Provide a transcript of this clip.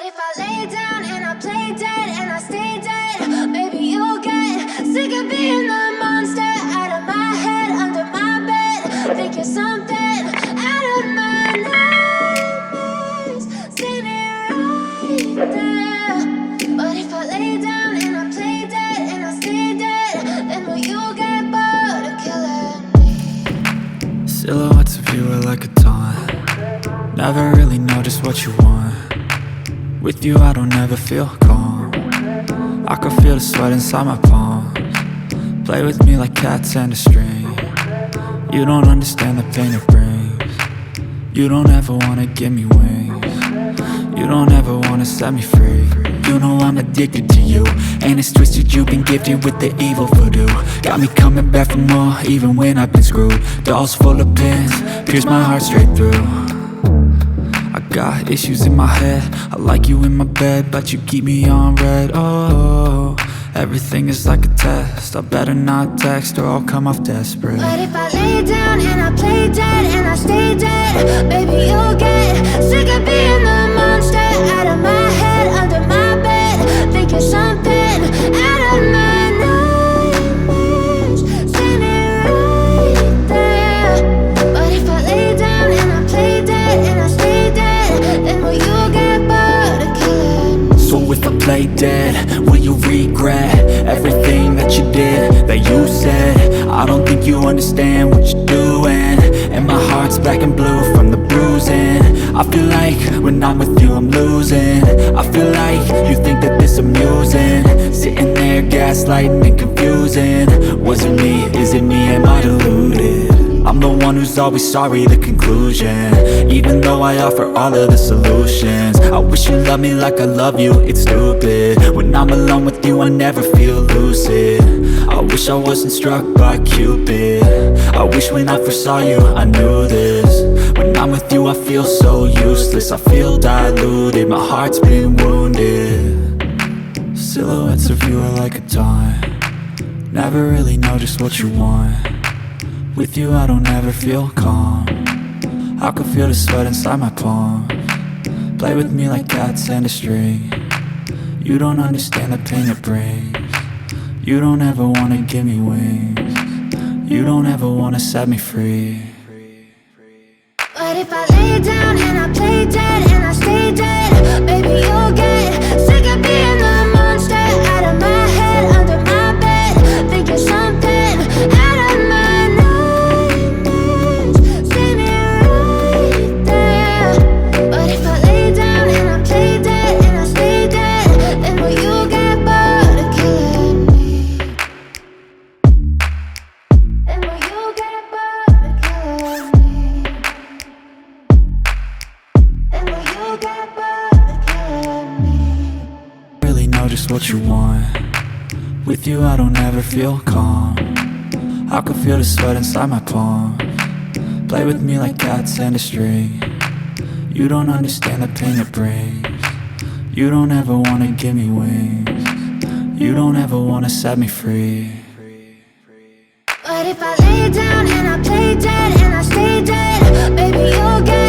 What if I lay down and I play dead and I stay dead? Maybe you'll get sick of being the monster out of my head, under my bed. Think you're something out of my nightmares. Seen it right there. What if I lay down and I play dead and I stay dead? Then will you get bored of killing me? Silhouettes of you are like a taunt. Never really know just what you want. With you I don't ever feel calm. I can feel the sweat inside my palms. Play with me like cats and a string. You don't understand the pain it brings. You don't ever wanna give me wings. You don't ever wanna set me free. You know I'm addicted to you, and it's twisted, you've been gifted with the evil voodoo. Got me coming back for more, even when I've been screwed. Dolls full of pins, pierce my heart straight through. I got issues in my head, I like you in my bed, but you keep me on red. Oh, everything is like a test. I better not text or I'll come off desperate. What if I lay down and I play dead and I stay dead? Baby, you'll get sick of being the monster out of my head, under my bed. Think you're something out of my nightmares. Seen it right there. What if I lay down and I play dead and I stay dead? Then will you get bored of killing me? So if I play dead, will you regret everything that you did, that you said? I don't think you understand what you're doing, and my heart's black and blue from the bruising. I feel like when I'm with you I'm losing. I feel like you think that this amusing, sitting there gaslighting and confusing. Was it me? Is it me? Am I deluded? I'm the one who's always sorry, the conclusion, even though I offer all of the solutions. I wish you loved me like I love you, it's stupid. When I'm alone with you I never feel lucid. I wish I wasn't struck by Cupid. I wish when I first saw you I knew this. When I'm with you I feel so useless, I feel diluted, my heart's been wounded. Silhouettes of you are like a taunt. Never really know just what you want. With you I don't ever feel calm. I can feel the sweat inside my palms. Play with me like cats and a string. You don't understand the pain it brings. You don't ever wanna give me wings. You don't ever wanna set me free. What if I lay down and I play dead and I stay dead? Baby, you'll get sick of being the monster out of my head, under my bed. Think you're something out of my nightmares. Seen it right there. What if I lay down and I play dead and I stay dead? Then will you get bored of killing me? Then will you get bored of killing me? Then will you get bored of killing me? Really know just what you want. With you I don't ever feel calm. I can feel the sweat inside my palms. Play with me like cats and a string. You don't understand the pain it brings. You don't ever wanna give me wings. You don't ever wanna set me free. What if I lay down and I play dead and I stay dead? Baby, you'll get